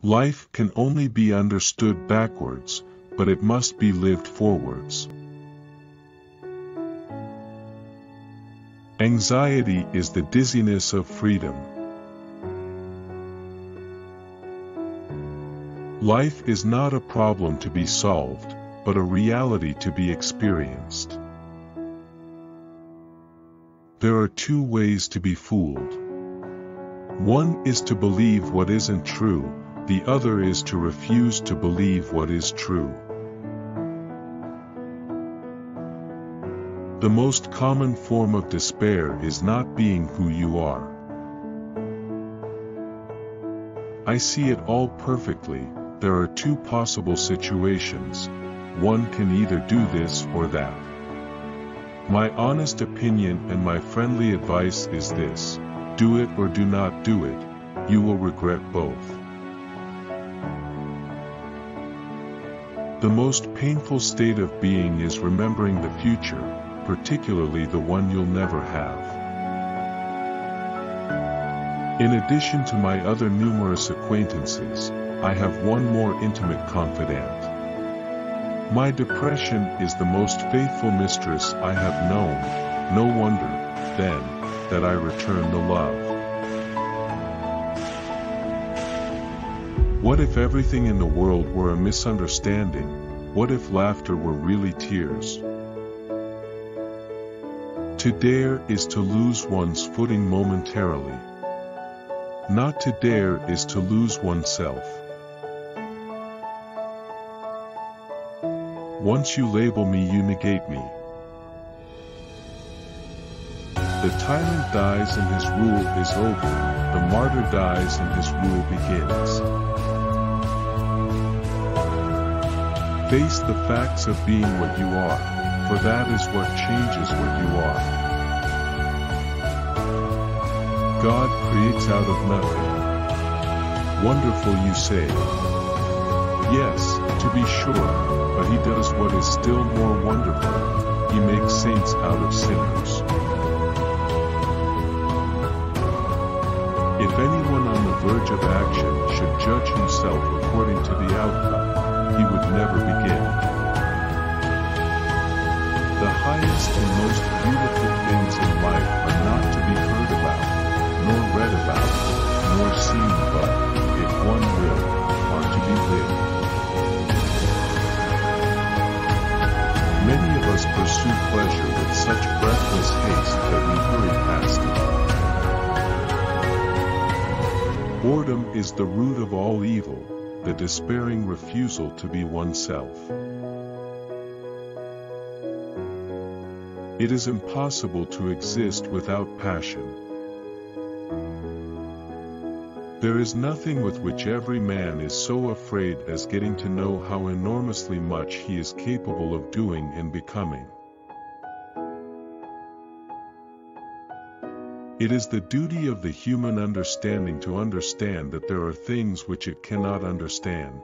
Life can only be understood backwards, but it must be lived forwards. Anxiety is the dizziness of freedom. Life is not a problem to be solved, but a reality to be experienced. There are two ways to be fooled. One is to believe what isn't true, the other is to refuse to believe what is true. The most common form of despair is not being who you are. I see it all perfectly. There are two possible situations. One can either do this or that. My honest opinion and my friendly advice is this: do it or do not do it. You will regret both. The most painful state of being is remembering the future, particularly the one you'll never have. In addition to my other numerous acquaintances, I have one more intimate confidant. My depression is the most faithful mistress I have known. No wonder, then, that I return the love. What if everything in the world were a misunderstanding? What if laughter were really tears? To dare is to lose one's footing momentarily. Not to dare is to lose oneself. Once you label me, you negate me. The tyrant dies and his rule is over. The martyr dies and his rule begins. Face the facts of being what you are, for that is what changes what you are. God creates out of nothing. Wonderful, you say. Yes, to be sure, but he does what is still more wonderful. He makes saints out of sinners. If anyone on the verge of action should judge himself according to the outcome, he would never begin. The highest and most beautiful things in life are not to be heard about, nor read about, nor seen, but, if one will, are to be lived. Many of us pursue pleasure with such breathless haste that we hurry past it. Boredom is the root of all evil, the despairing refusal to be oneself. It is impossible to exist without passion. There is nothing with which every man is so afraid as getting to know how enormously much he is capable of doing and becoming. It is the duty of the human understanding to understand that there are things which it cannot understand.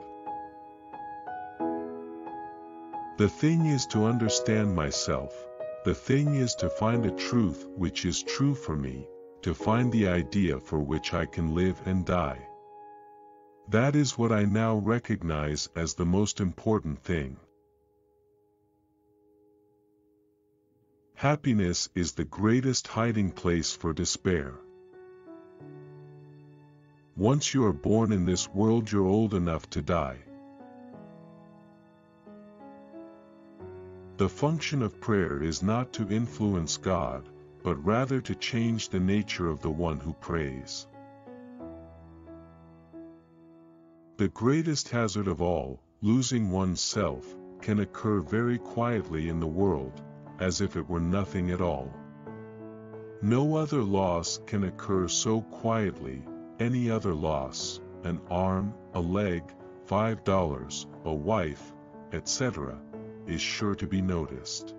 The thing is to understand myself. The thing is to find a truth which is true for me, to find the idea for which I can live and die. That is what I now recognize as the most important thing. Happiness is the greatest hiding place for despair. Once you are born in this world, you're old enough to die. The function of prayer is not to influence God, but rather to change the nature of the one who prays. The greatest hazard of all, losing oneself, can occur very quietly in the world, as if it were nothing at all. No other loss can occur so quietly. Any other loss, an arm, a leg, $5, a wife, etc., is sure to be noticed.